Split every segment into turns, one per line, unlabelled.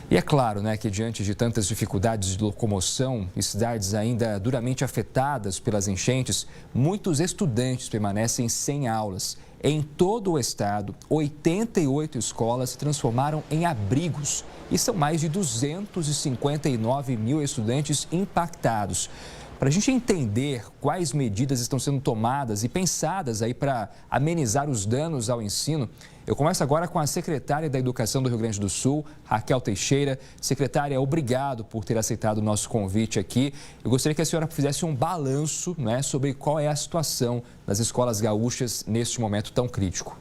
E é claro, né, que diante de tantas dificuldades de locomoção e cidades ainda duramente afetadas pelas enchentes, muitos estudantes permanecem sem aulas. Em todo o estado, 88 escolas se transformaram em abrigos e são mais de 259 mil estudantes impactados. Para a gente entender quais medidas estão sendo tomadas e pensadas aí para amenizar os danos ao ensino, eu converso agora com a secretária da Educação do Rio Grande do Sul, Raquel Teixeira. Secretária, obrigado por ter aceitado o nosso convite aqui. Eu gostaria que a senhora fizesse um balanço, né, sobre qual é a situação das escolas gaúchas neste momento tão crítico.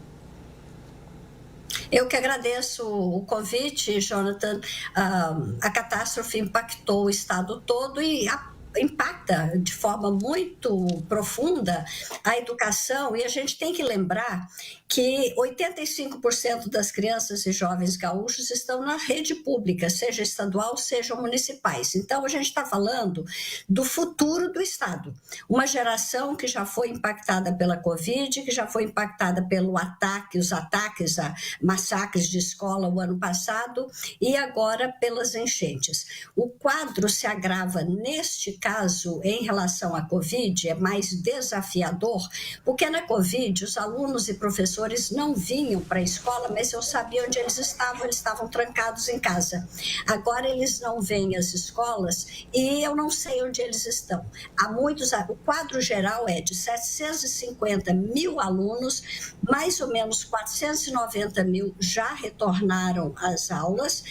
Eu que agradeço o convite, Jonathan. A catástrofe impactou o estado todo e impacta de forma muito profunda a educação, e a gente tem que lembrar que 85% das crianças e jovens gaúchos estão na rede pública, seja estadual, seja municipais. Então, a gente está falando do futuro do estado. Uma geração que já foi impactada pela Covid, que já foi impactada pelo ataque, os ataques a massacres de escola o ano passado e agora pelas enchentes. O quadro se agrava neste caso em relação à Covid, é mais desafiador, porque na Covid os alunos e professores não vinham para a escola, mas eu sabia onde eles estavam trancados em casa. Agora eles não vêm às escolas e eu não sei onde eles estão. O quadro geral é de 750 mil alunos, mais ou menos 490 mil já retornaram às aulas,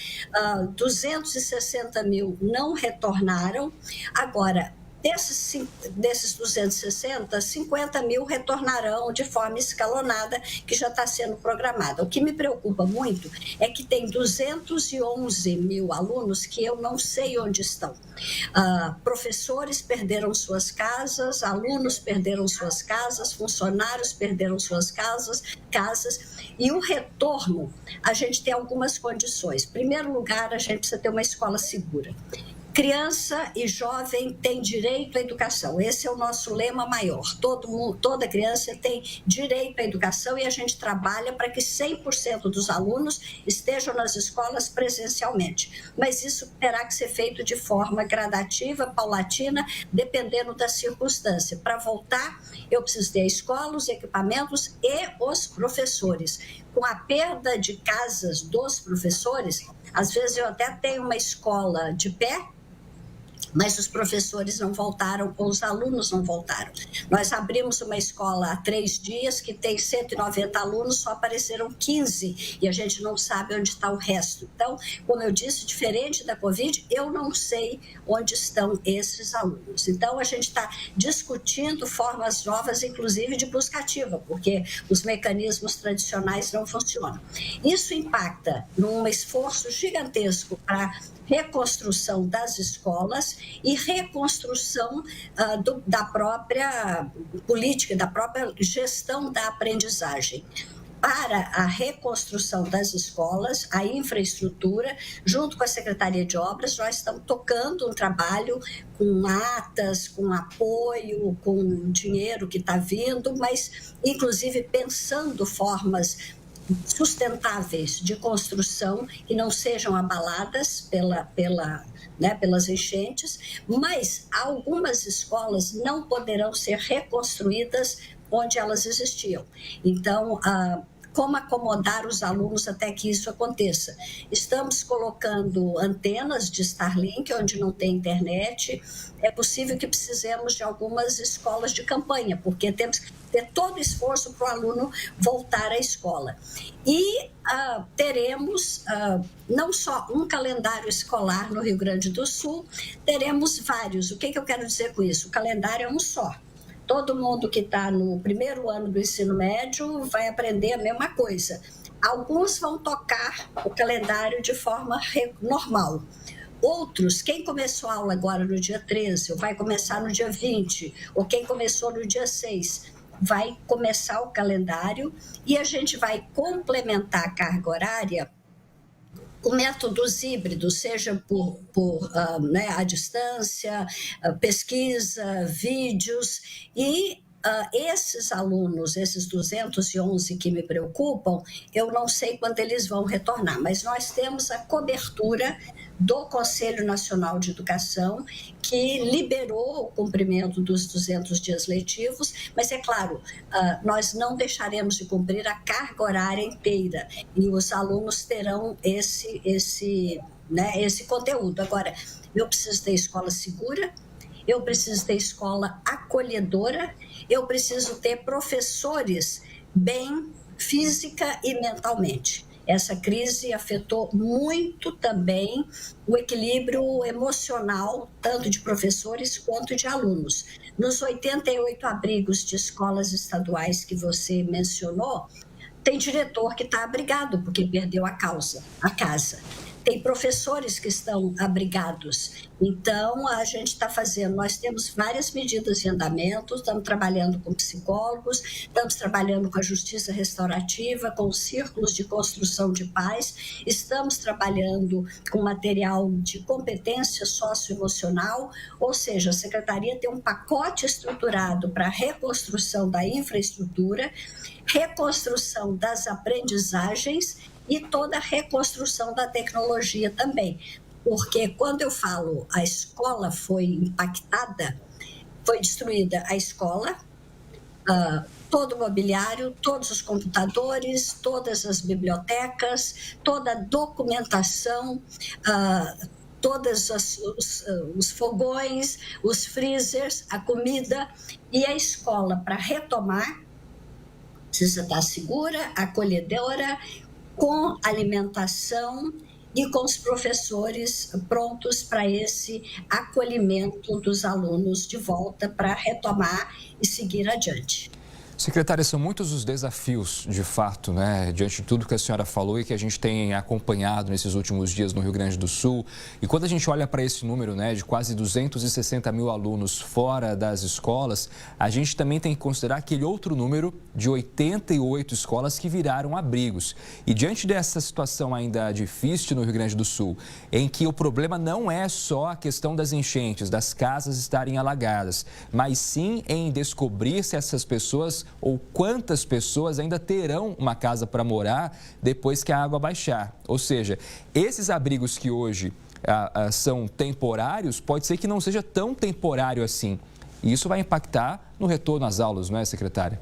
260 mil não retornaram. Agora, desses 260, 50 mil retornarão de forma escalonada, que já está sendo programada. O que me preocupa muito é que tem 211 mil alunos que eu não sei onde estão. Professores perderam suas casas, alunos perderam suas casas, funcionários perderam suas casas, e o retorno, a gente tem algumas condições. Em primeiro lugar, a gente precisa ter uma escola segura. Criança e jovem tem direito à educação. Esse é o nosso lema maior. Toda criança tem direito à educação e a gente trabalha para que 100% dos alunos estejam nas escolas presencialmente. Mas isso terá que ser feito de forma gradativa, paulatina, dependendo da circunstância. Para voltar, eu preciso ter a escola, os equipamentos e os professores. Com a perda de casas dos professores, às vezes eu até tenho uma escola de pé, mas os professores não voltaram, ou os alunos não voltaram. Nós abrimos uma escola há 3 dias que tem 190 alunos, só apareceram 15 e a gente não sabe onde está o resto. Então, como eu disse, diferente da Covid, eu não sei onde estão esses alunos. Então, a gente está discutindo formas novas, inclusive de busca ativa, porque os mecanismos tradicionais não funcionam. Isso impacta num esforço gigantesco para reconstrução das escolas e reconstrução da própria política, da própria gestão da aprendizagem. Para a reconstrução das escolas, a infraestrutura, junto com a Secretaria de Obras, nós estamos tocando um trabalho com atas, com apoio, com dinheiro que está vindo, mas inclusive pensando formas sustentáveis de construção que não sejam abaladas pelas enchentes, mas algumas escolas não poderão ser reconstruídas onde elas existiam. Então, como acomodar os alunos até que isso aconteça? Estamos colocando antenas de Starlink onde não tem internet. É possível que precisemos de algumas escolas de campanha, porque temos que ter todo o esforço para o aluno voltar à escola. E teremos não só um calendário escolar no Rio Grande do Sul, teremos vários. O que eu quero dizer com isso? O calendário é um só. Todo mundo que está no primeiro ano do ensino médio vai aprender a mesma coisa. Alguns vão tocar o calendário de forma normal. Outros, quem começou a aula agora no dia 13, ou vai começar no dia 20, ou quem começou no dia 6, vai começar o calendário e a gente vai complementar a carga horária com métodos híbridos, seja por à distância, pesquisa, vídeos, e esses alunos, esses 211 que me preocupam, eu não sei quando eles vão retornar, mas nós temos a cobertura do Conselho Nacional de Educação, que liberou o cumprimento dos 200 dias letivos, mas é claro, nós não deixaremos de cumprir a carga horária inteira e os alunos terão esse conteúdo. Agora, eu preciso ter escola segura, eu preciso ter escola acolhedora, eu preciso ter professores bem física e mentalmente. Essa crise afetou muito também o equilíbrio emocional, tanto de professores quanto de alunos. Nos 88 abrigos de escolas estaduais que você mencionou, tem diretor que está abrigado porque perdeu a casa. Tem professores que estão abrigados. Então, a gente está fazendo, nós temos várias medidas em andamento, estamos trabalhando com psicólogos, estamos trabalhando com a justiça restaurativa, com os círculos de construção de paz, estamos trabalhando com material de competência socioemocional, ou seja, a Secretaria tem um pacote estruturado para a reconstrução da infraestrutura, reconstrução das aprendizagens e toda a reconstrução da tecnologia também. Porque quando eu falo a escola foi impactada, foi destruída a escola, todo o mobiliário, todos os computadores, todas as bibliotecas, toda a documentação, todos os fogões, os freezers, a comida e a escola para retomar precisa estar segura, acolhedora, com alimentação e com os professores prontos para esse acolhimento dos alunos de volta para retomar e seguir adiante.
Secretária, são muitos os desafios, de fato, né, diante de tudo que a senhora falou e que a gente tem acompanhado nesses últimos dias no Rio Grande do Sul. E quando a gente olha para esse número, né, de quase 260 mil alunos fora das escolas, a gente também tem que considerar aquele outro número de 88 escolas que viraram abrigos. E diante dessa situação ainda difícil no Rio Grande do Sul, em que o problema não é só a questão das enchentes, das casas estarem alagadas, mas sim em descobrir se essas pessoas ou quantas pessoas ainda terão uma casa para morar depois que a água baixar. Ou seja, esses abrigos que hoje são temporários, pode ser que não seja tão temporário assim. E isso vai impactar no retorno às aulas, não é, secretária?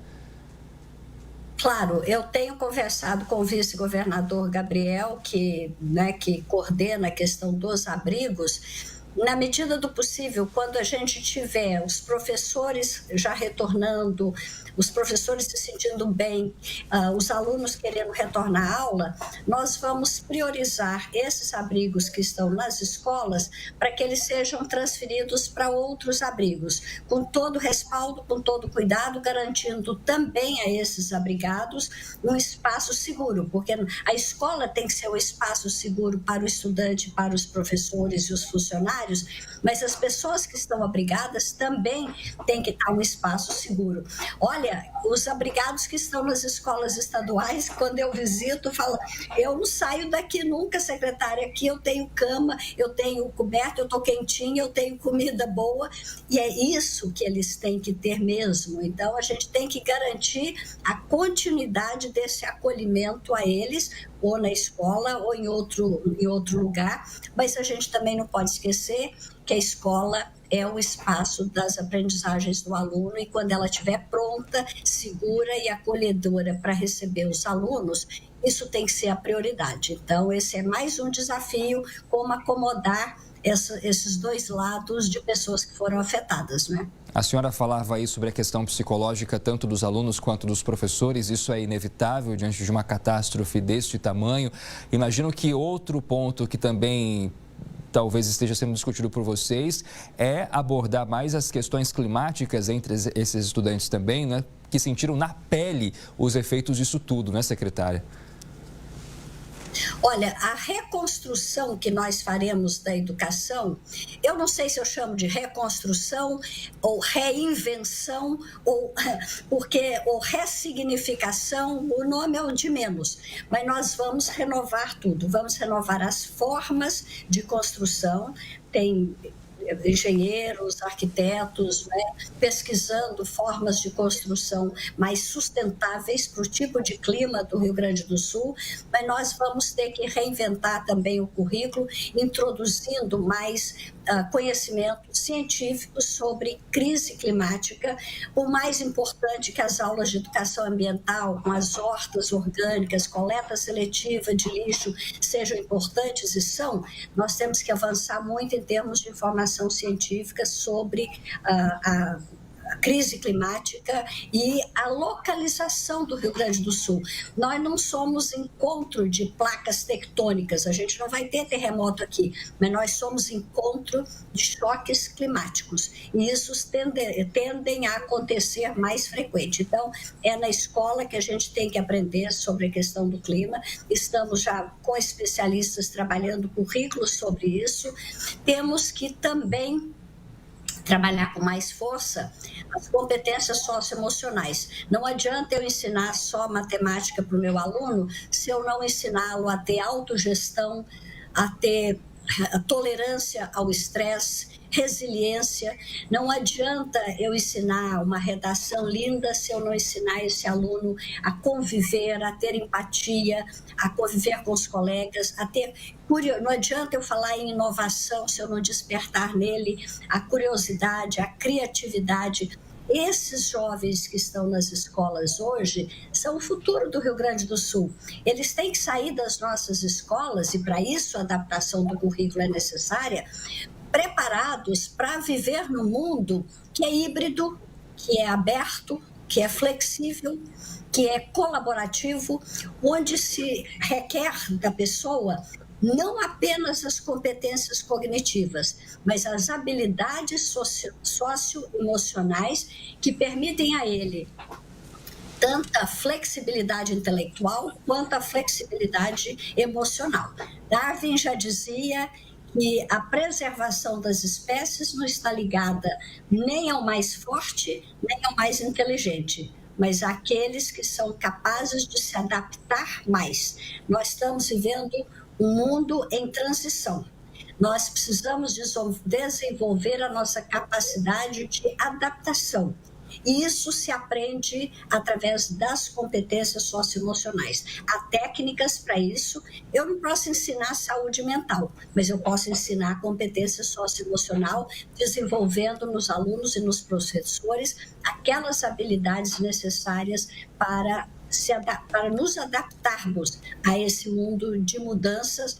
Claro, eu tenho conversado com o vice-governador Gabriel, que coordena a questão dos abrigos. Na medida do possível, quando a gente tiver os professores já retornando, os professores se sentindo bem, os alunos querendo retornar à aula, nós vamos priorizar esses abrigos que estão nas escolas para que eles sejam transferidos para outros abrigos, com todo o respaldo, com todo o cuidado, garantindo também a esses abrigados um espaço seguro, porque a escola tem que ser um espaço seguro para o estudante, para os professores e os funcionários, mas as pessoas que estão abrigadas também têm que estar um espaço seguro. Olha, os abrigados que estão nas escolas estaduais, quando eu visito, falam, eu não saio daqui nunca, secretária, aqui eu tenho cama, eu tenho coberto, eu estou quentinha, eu tenho comida boa, e é isso que eles têm que ter mesmo. Então, a gente tem que garantir a continuidade desse acolhimento a eles, ou na escola, ou em outro lugar, mas a gente também não pode esquecer que a escola é o espaço das aprendizagens do aluno e quando ela estiver pronta, segura e acolhedora para receber os alunos, isso tem que ser a prioridade. Então, esse é mais um desafio, como acomodar esses dois lados de pessoas que foram afetadas, né?
A senhora falava aí sobre a questão psicológica, tanto dos alunos quanto dos professores. Isso é inevitável diante de uma catástrofe deste tamanho. Imagino que outro ponto que também talvez esteja sendo discutido por vocês é abordar mais as questões climáticas entre esses estudantes também, né? Que sentiram na pele os efeitos disso tudo, né, secretária?
Olha, a reconstrução que nós faremos da educação, eu não sei se eu chamo de reconstrução ou reinvenção ou ressignificação, o nome é o de menos, mas nós vamos renovar tudo, vamos renovar as formas de construção. engenheiros, arquitetos, né, pesquisando formas de construção mais sustentáveis para o tipo de clima do Rio Grande do Sul, mas nós vamos ter que reinventar também o currículo, introduzindo mais conhecimentos científicos sobre crise climática. O mais importante que as aulas de educação ambiental, com as hortas orgânicas, coleta seletiva de lixo, sejam importantes e são, nós temos que avançar muito em termos de informação científica sobre a crise climática e a localização do Rio Grande do Sul. Nós não somos encontro de placas tectônicas, a gente não vai ter terremoto aqui, mas nós somos encontro de choques climáticos e isso tendem a acontecer mais frequente. Então, é na escola que a gente tem que aprender sobre a questão do clima, estamos já com especialistas trabalhando currículos sobre isso, temos que também trabalhar com mais força as competências socioemocionais. Não adianta eu ensinar só matemática para o meu aluno se eu não ensiná-lo a ter autogestão, a ter tolerância ao estresse, resiliência. Não adianta eu ensinar uma redação linda se eu não ensinar esse aluno a conviver, a ter empatia, a conviver com os colegas, a ter não adianta eu falar em inovação se eu não despertar nele a curiosidade, a criatividade. Esses jovens que estão nas escolas hoje são o futuro do Rio Grande do Sul. Eles têm que sair das nossas escolas, e para isso a adaptação do currículo é necessária, preparados para viver no mundo que é híbrido, que é aberto, que é flexível, que é colaborativo, onde se requer da pessoa não apenas as competências cognitivas, mas as habilidades socioemocionais que permitem a ele tanta flexibilidade intelectual quanto a flexibilidade emocional. Darwin já dizia que a preservação das espécies não está ligada nem ao mais forte, nem ao mais inteligente, mas àqueles que são capazes de se adaptar mais. Nós estamos vivendo um mundo em transição. Nós precisamos desenvolver a nossa capacidade de adaptação. E isso se aprende através das competências socioemocionais. Há técnicas para isso. Eu não posso ensinar saúde mental, mas eu posso ensinar competência socioemocional, desenvolvendo nos alunos e nos professores aquelas habilidades necessárias para nos adaptarmos a esse mundo de mudanças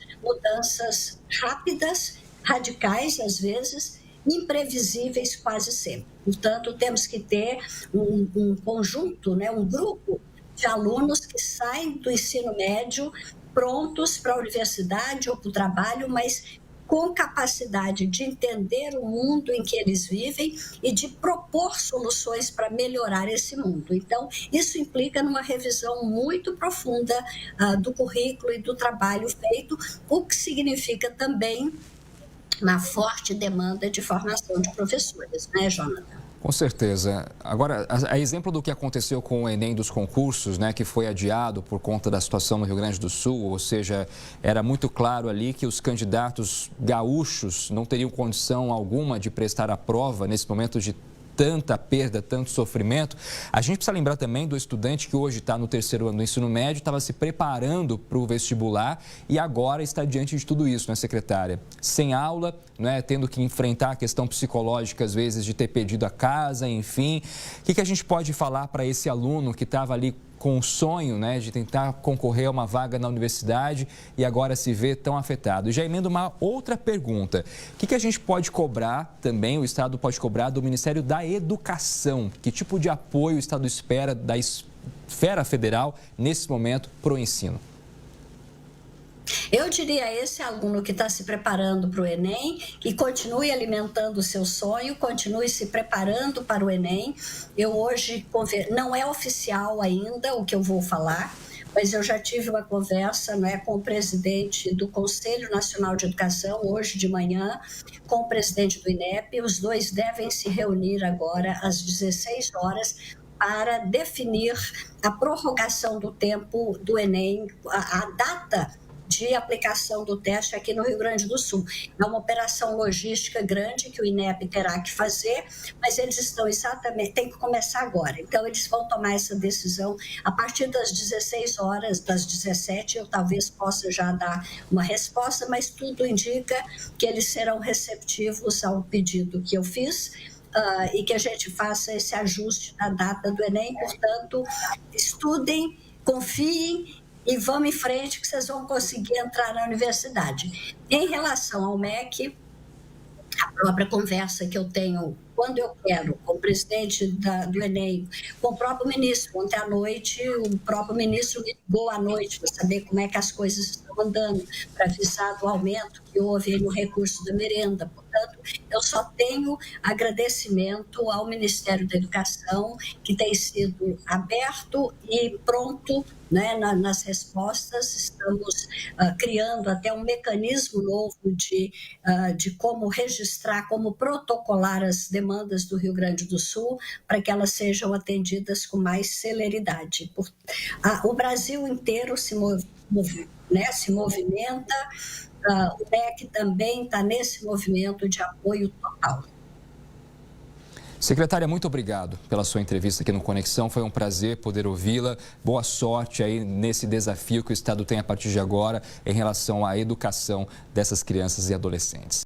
rápidas, radicais às vezes, imprevisíveis quase sempre. Portanto, temos que ter um conjunto, né, um grupo de alunos que saem do ensino médio prontos para a universidade ou para o trabalho, mas com capacidade de entender o mundo em que eles vivem e de propor soluções para melhorar esse mundo. Então, isso implica numa revisão muito profunda do currículo e do trabalho feito, o que significa também uma forte demanda de formação de professores, né, Jonathan?
Com certeza. Agora, a exemplo do que aconteceu com o Enem dos concursos, né, que foi adiado por conta da situação no Rio Grande do Sul, ou seja, era muito claro ali que os candidatos gaúchos não teriam condição alguma de prestar a prova nesse momento de tanta perda, tanto sofrimento. A gente precisa lembrar também do estudante que hoje está no terceiro ano do ensino médio, estava se preparando para o vestibular e agora está diante de tudo isso, né, secretária? Sem aula, né, tendo que enfrentar a questão psicológica, às vezes, de ter perdido a casa, enfim. O que a gente pode falar para esse aluno que estava ali com o sonho, né, de tentar concorrer a uma vaga na universidade e agora se vê tão afetado? Já emendo uma outra pergunta. O que a gente pode cobrar também, o Estado pode cobrar do Ministério da Educação? Que tipo de apoio o Estado espera da esfera federal nesse momento para o ensino?
Eu diria a esse aluno que está se preparando para o Enem, que continue alimentando o seu sonho, continue se preparando para o Enem. Eu hoje, não é oficial ainda o que eu vou falar, mas eu já tive uma conversa, né, com o presidente do Conselho Nacional de Educação, hoje de manhã, com o presidente do INEP. Os dois devem se reunir agora às 16 horas para definir a prorrogação do tempo do Enem, a data de aplicação do teste aqui no Rio Grande do Sul. É uma operação logística grande que o INEP terá que fazer, mas eles estão exatamente, tem que começar agora. Então, eles vão tomar essa decisão a partir das 16 horas, das 17, eu talvez possa já dar uma resposta, mas tudo indica que eles serão receptivos ao pedido que eu fiz, e que a gente faça esse ajuste da data do Enem. Portanto, estudem, confiem e vamos em frente que vocês vão conseguir entrar na universidade. Em relação ao MEC, a própria conversa que eu tenho quando eu quero com o presidente do Enem, com o próprio ministro. Ontem à noite, o próprio ministro me ligou à noite para saber como é que as coisas estão andando, para avisar do aumento que houve no recurso da merenda. Portanto, eu só tenho agradecimento ao Ministério da Educação, que tem sido aberto e pronto, né, nas respostas. Estamos criando até um mecanismo novo de como registrar, como protocolar as demandas do Rio Grande do Sul, para que elas sejam atendidas com mais celeridade. O Brasil inteiro se movimenta, o MEC também está nesse movimento de apoio total.
Secretária, muito obrigado pela sua entrevista aqui no Conexão. Foi um prazer poder ouvi-la. Boa sorte aí nesse desafio que o Estado tem a partir de agora em relação à educação dessas crianças e adolescentes.